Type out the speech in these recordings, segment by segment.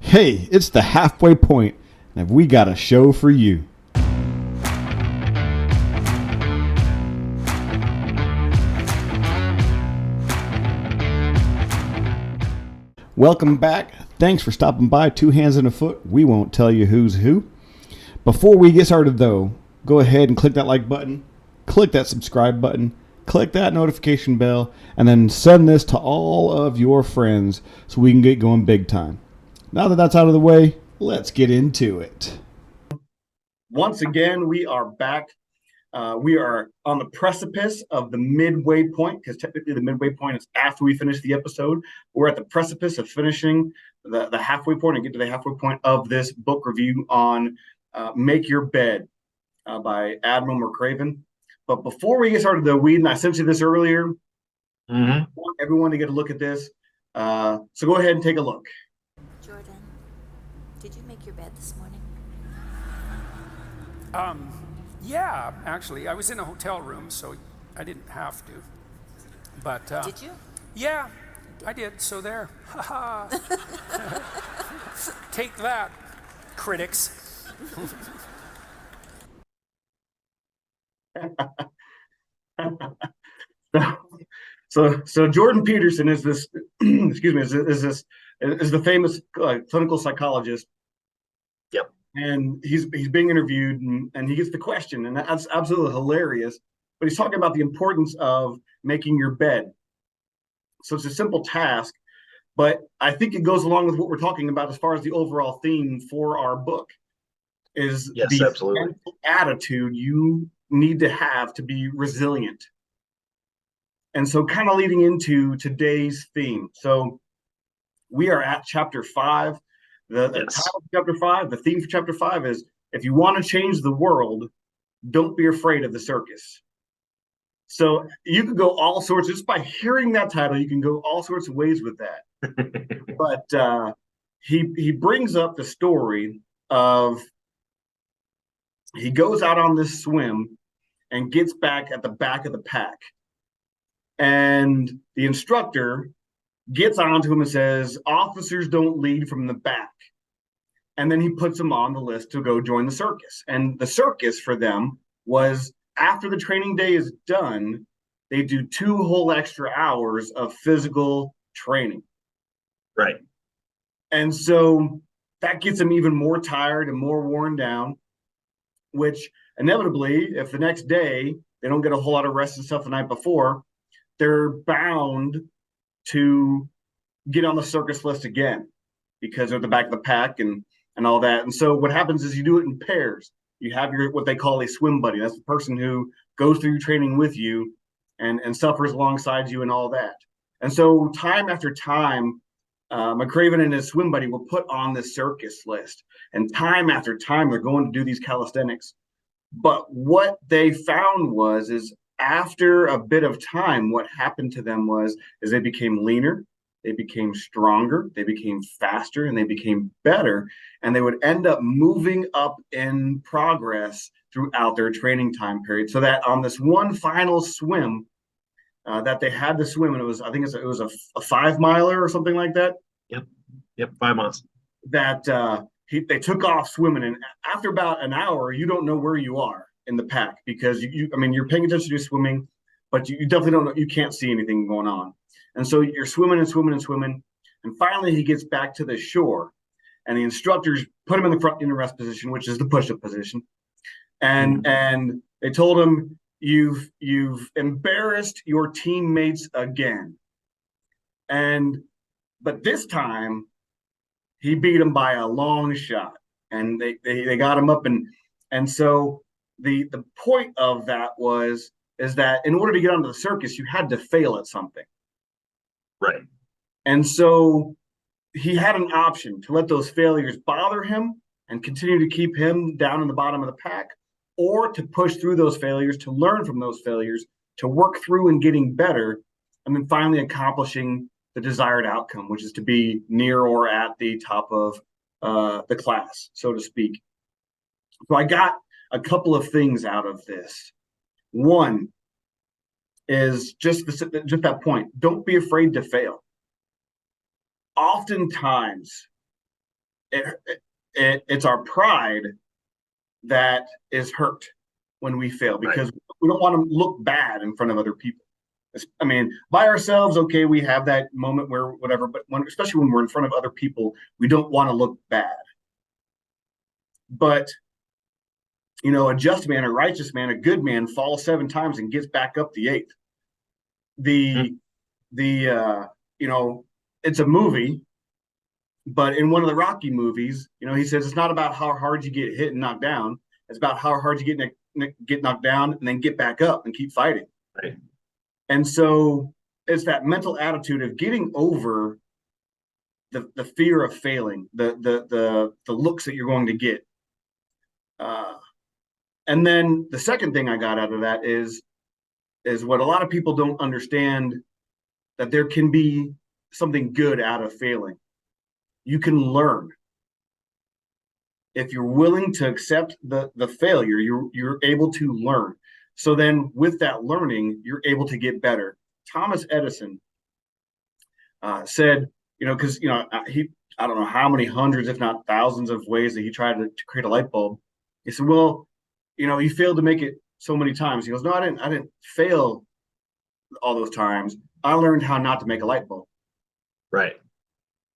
Hey, it's the halfway point, and we got a show for you. Welcome back. Thanks for stopping by Two Hands and a Foot. We won't tell you who's who. Before we get started, though, go ahead and click that like button, click that subscribe button, click that notification bell, and then send this to all of your friends so we can get going big time. Now that that's out of the way, let's get into it. Once again, we are back. We are on the precipice of the midway point, because technically the midway point is after we finish the episode. We're at the precipice of finishing the halfway point and get to the halfway point of this book review on Make Your Bed by Admiral McRaven. But before we get started, though, I sent you this earlier. I want everyone to get a look at this. So go ahead and take a look. Jordan, did you make your bed this morning? Yeah, actually, I was in a hotel room, so I didn't have to. But Did you? yeah, I did. So there. Ha Take that, critics. So Jordan Peterson is this, excuse me, is the famous clinical psychologist. Yep. And he's being interviewed, and he gets the question, and that's absolutely hilarious. But he's talking about the importance of making your bed. So it's a simple task, but I think it goes along with what we're talking about as far as the overall theme for our book is Yes, the absolutely. attitude you need to have to be resilient. And so kind of leading into today's theme. So we are at chapter 5. The Yes. title of chapter 5, the theme for chapter 5 is, if you want to change the world, don't be afraid of the circus. So you could go all sorts, just by hearing that title, you can go all sorts of ways with that. But he brings up the story of, he goes out on this swim and gets back at the back of the pack. And the instructor gets onto him and says, officers don't lead from the back. And then he puts them on the list to go join the circus. And the circus for them was, after the training day is done, they do 2 whole extra hours of physical training. Right. And so that gets them even more tired and more worn down, which inevitably, if the next day they don't get a whole lot of rest and stuff the night before, they're bound to get on the circus list again because they're at the back of the pack and all that. And so what happens is you do it in pairs. You have your, what they call a swim buddy. That's the person who goes through training with you and suffers alongside you and all that. And so time after time, McRaven and his swim buddy were put on this circus list. And time after time, they're going to do these calisthenics. But what they found is after a bit of time, what happened to them is they became leaner, they became stronger, they became faster, and they became better. And they would end up moving up in progress throughout their training time period. So that on this one final swim that they had to swim, and I think it was a 5 miler or something like that. Yep. 5 months. That they took off swimming, and after about an hour, you don't know where you are in the pack, because you're paying attention to swimming, but you definitely don't know, you can't see anything going on. And so you're swimming and swimming and swimming. And finally he gets back to the shore, and the instructors put him in the front in the rest position, which is the push-up position. And they told him, you've embarrassed your teammates again. But this time he beat him by a long shot, and they got him up. And so the point of that is that in order to get onto the circus, you had to fail at something. Right. And so he had an option to let those failures bother him and continue to keep him down in the bottom of the pack, or to push through those failures, to learn from those failures, to work through and getting better, and then finally accomplishing the desired outcome, which is to be near or at the top of the class, so to speak. So I got a couple of things out of this. One is just that point. Don't be afraid to fail. Oftentimes, it's our pride that is hurt when we fail Right. because we don't want to look bad in front of other people. I mean, by ourselves, okay, we have that moment where whatever, but especially when we're in front of other people, we don't want to look bad. But a just man, a righteous man, a good man falls 7 times and gets back up the eighth. The Mhm. the it's a movie, but in one of the Rocky movies, he says it's not about how hard you get hit and knocked down. It's about how hard you get knocked down and then get back up and keep fighting. Right. And so it's that mental attitude of getting over the fear of failing, the looks that you're going to get. And then the second thing I got out of that is what a lot of people don't understand, that there can be something good out of failing. You can learn. If you're willing to accept the failure, you're able to learn. So then with that learning, you're able to get better. Thomas Edison said, because he I don't know how many hundreds, if not thousands, of ways that he tried to create a light bulb. He said, well, he failed to make it so many times. He goes, no, I didn't fail all those times. I learned how not to make a light bulb. Right.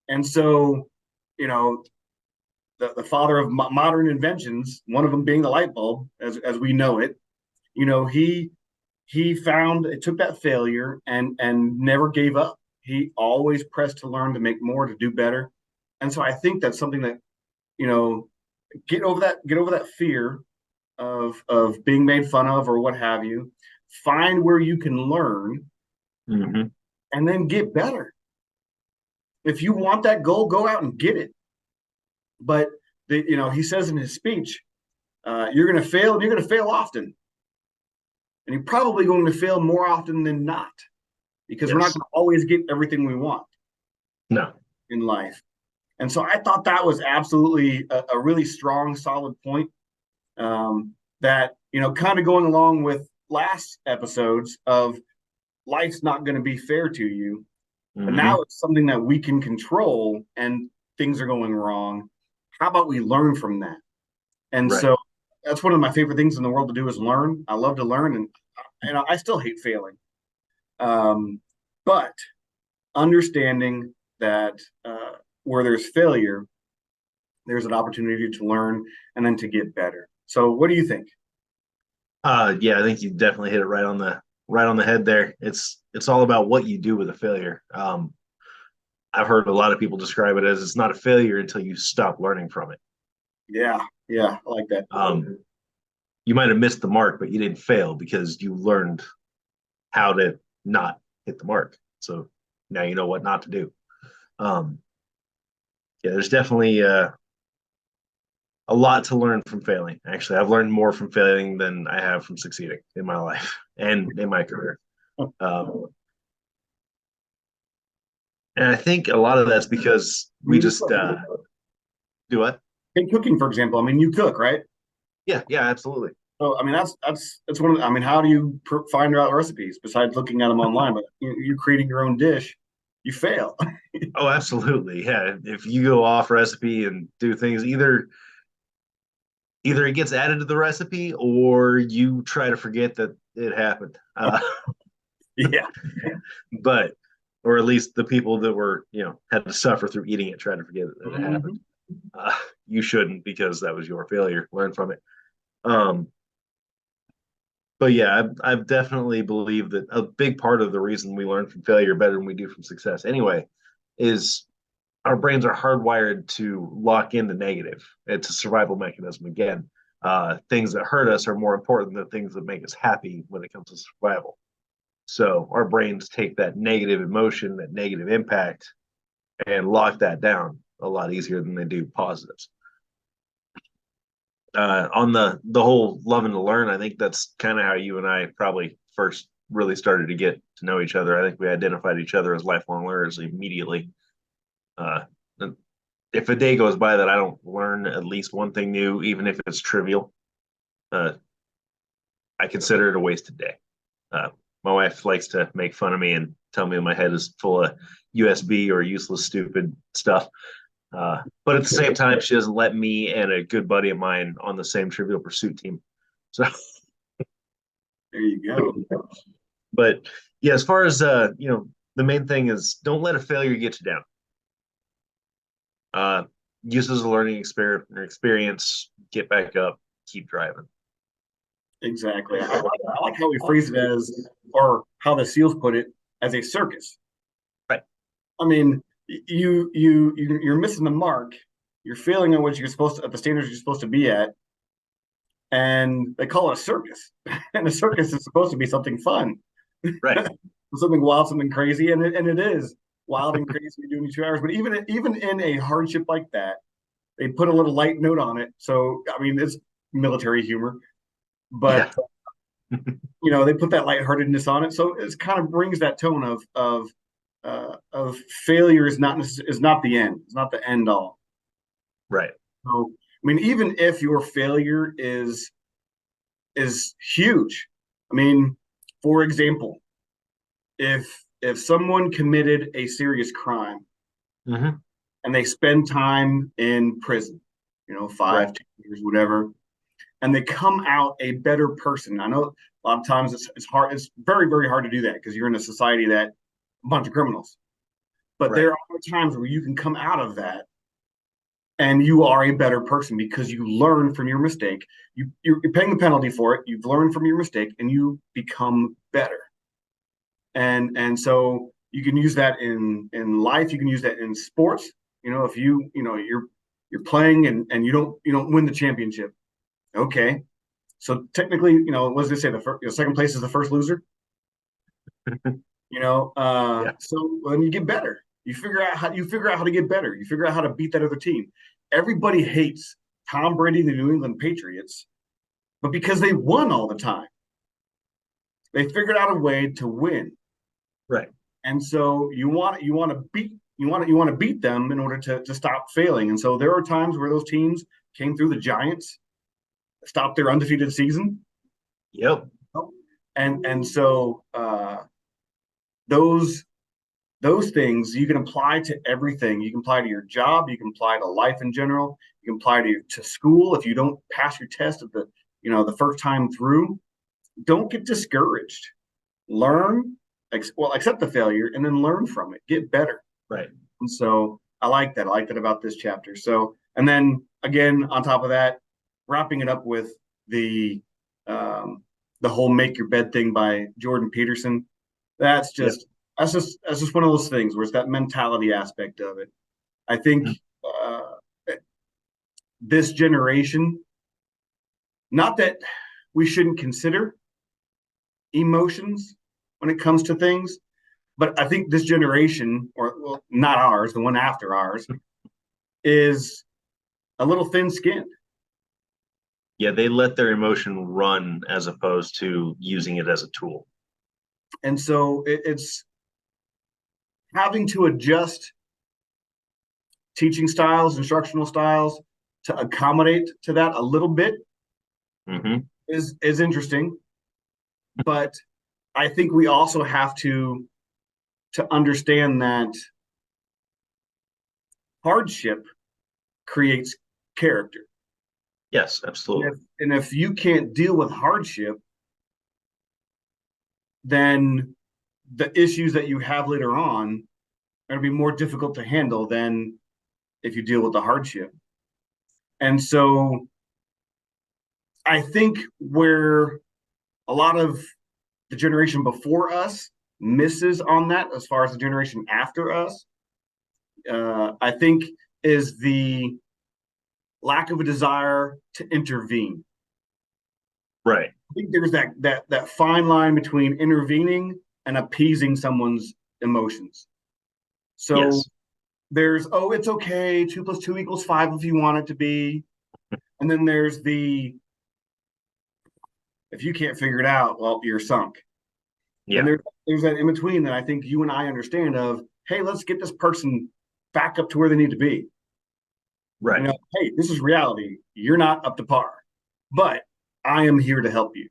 And so, the father of modern inventions, one of them being the light bulb, as we know it, he found it, took that failure and never gave up. He always pressed to learn, to make more, to do better. And so I think that's something that, get over that fear of being made fun of or what have you. Find where you can learn, Mm-hmm. and then get better. If you want that goal, go out and get it. But he says in his speech, you're going to fail, and you're going to fail often, and you're probably going to fail more often than not, because we're not Yes. going to always get everything we want No. in life. And so I thought that was absolutely a really strong, solid point, that kind of going along with last episodes of life's not going to be fair to you, but Mm-hmm. now it's something that we can control, and things are going wrong. How about we learn from that? And Right. so that's one of my favorite things in the world to do, is learn. I love to learn, and I still hate failing. But understanding that where there's failure, there's an opportunity to learn and then to get better. So what do you think? Yeah, I think you definitely hit it right on the head there. It's all about what you do with a failure. I've heard a lot of people describe it as it's not a failure until you stop learning from it. Yeah, I like that. You might have missed the mark, but you didn't fail because you learned how to not hit the mark. So now you know what not to do. Yeah, there's definitely a lot to learn from failing. Actually, I've learned more from failing than I have from succeeding in my life and in my career. And I think a lot of that's because we just do what? Take cooking, for example. I mean, you cook, right? Yeah, absolutely. So, I mean, that's one of the, I mean, how do you find out recipes besides looking at them online? But you creating your own dish, you fail. Oh, absolutely. Yeah. If you go off recipe and do things, either it gets added to the recipe or you try to forget that it happened. Yeah. But or at least the people that were, had to suffer through eating it try to forget that it happened. You shouldn't, because that was your failure. Learn from it. But yeah, I've definitely believed that a big part of the reason we learn from failure better than we do from success anyway is our brains are hardwired to lock in the negative. It's a survival mechanism again. Things that hurt us are more important than things that make us happy when it comes to survival. So our brains take that negative emotion, that negative impact, and lock that down a lot easier than they do positives. On the whole loving to learn, I think that's kind of how you and I probably first really started to get to know each other. I think we identified each other as lifelong learners immediately. If a day goes by that I don't learn at least one thing new, even if it's trivial, I consider it a wasted day. My wife likes to make fun of me and tell me my head is full of USB or useless, stupid stuff. But at the same time, she doesn't let me and a good buddy of mine on the same Trivial Pursuit team. So, There you go. but yeah, as far as the main thing is don't let a failure get you down. Use it as a learning experience. Get back up, keep driving. Exactly. I like how we phrase it as, or how the SEALs put it, as a circus. Right. I mean, you're missing the mark. You're failing at what you're supposed to, at the standards you're supposed to be at, and they call it a circus. And a circus is supposed to be something fun, Right. something wild, something crazy, and it is wild and crazy. You're doing 2 hours, but even in a hardship like that, they put a little light note on it. So I mean, it's military humor, but they put that lightheartedness on it. So it kind of brings that tone of failure is not the end. It's not the end all. Right. So I mean, even if your failure is huge, I mean, for example, if someone committed a serious crime Mm-hmm. and they spend time in prison, 5, Right. 2 years, whatever, and they come out a better person. I know a lot of times it's hard. It's very, very hard to do that because you're in a society that a bunch of criminals. But Right. there are times where you can come out of that and you are a better person because you learn from your mistake. You're paying the penalty for it. You've learned from your mistake and you become better. And so you can use that in life. You can use that in sports. If you're playing and you don't win the championship. Okay. So technically, what does they say? Second place is the first loser. Yeah. So when you get better, you figure out how to get better. You figure out how to beat that other team. Everybody hates Tom Brady, the New England Patriots, but because they won all the time, they figured out a way to win. Right. And so you want to beat them in order to stop failing. And so there are times where those teams came through. The Giants stopped their undefeated season. Yep. And so those things you can apply to everything. You can apply to your job. You can apply to life in general. You can apply to school. If you don't pass your test at the first time through, don't get discouraged. Learn, accept the failure, and then learn from it. Get better. Right. And so I like that. I like that about this chapter. So, and then again, on top of that, wrapping it up with the whole "Make Your Bed" thing by Jordan Peterson. That's just one of those things where it's that mentality aspect of it. I think this generation, not that we shouldn't consider emotions when it comes to things, but I think this generation, or not ours, the one after ours, is a little thin-skinned. Yeah, they let their emotion run as opposed to using it as a tool. And so it's having to adjust teaching styles, instructional styles to accommodate to that a little bit Mm-hmm. is interesting. But I think we also have to understand that hardship creates character. Yes, absolutely. And if you can't deal with hardship, then the issues that you have later on are going to be more difficult to handle than if you deal with the hardship. And so I think where a lot of the generation before us misses on that, as far as the generation after us, I think is the lack of a desire to intervene. Right. I think there's that fine line between intervening and appeasing someone's emotions. So Yes. there's, it's okay, 2 + 2 = 5 if you want it to be. And then there's if you can't figure it out, well, you're sunk. Yeah. And there's that in between that I think you and I understand of, hey, let's get this person back up to where they need to be. Right. Hey, this is reality. You're not up to par, but I am here to help you.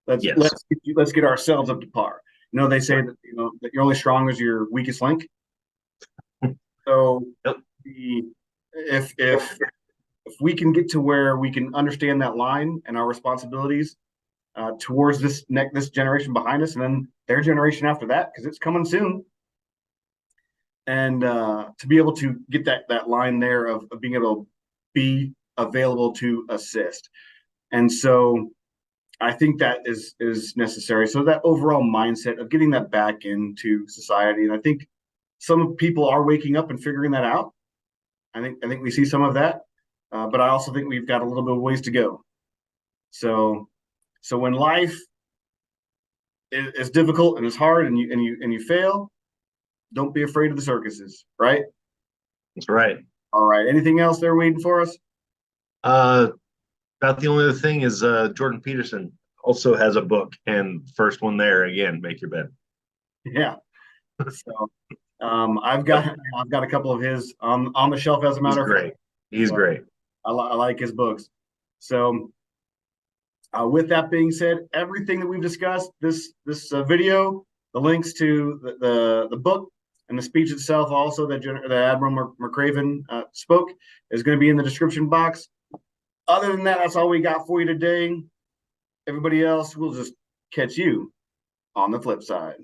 Let's get ourselves up to par. They say that that you're only strong as your weakest link. So Yep. if we can get to where we can understand that line and our responsibilities towards this generation behind us, and then their generation after that, because it's coming soon, and to be able to get that line there of being able to be available to assist, and so I think that is necessary. So that overall mindset of getting that back into society, and I think some people are waking up and figuring that out. I think we see some of that, but I also think we've got a little bit of ways to go. So when life is difficult and it's hard, and you fail, don't be afraid of the circuses, right? That's right. All right. Anything else they're waiting for us? About the only other thing is Jordan Peterson also has a book, and first one there again, Make Your Bed. Yeah. So I've got a couple of his on the shelf, as a matter of fact. He's great. I like his books. So with that being said, everything that we've discussed, this video, the links to the book and the speech itself, also that Admiral McRaven spoke, is going to be in the description box. Other than that, that's all we got for you today. Everybody else, we'll just catch you on the flip side.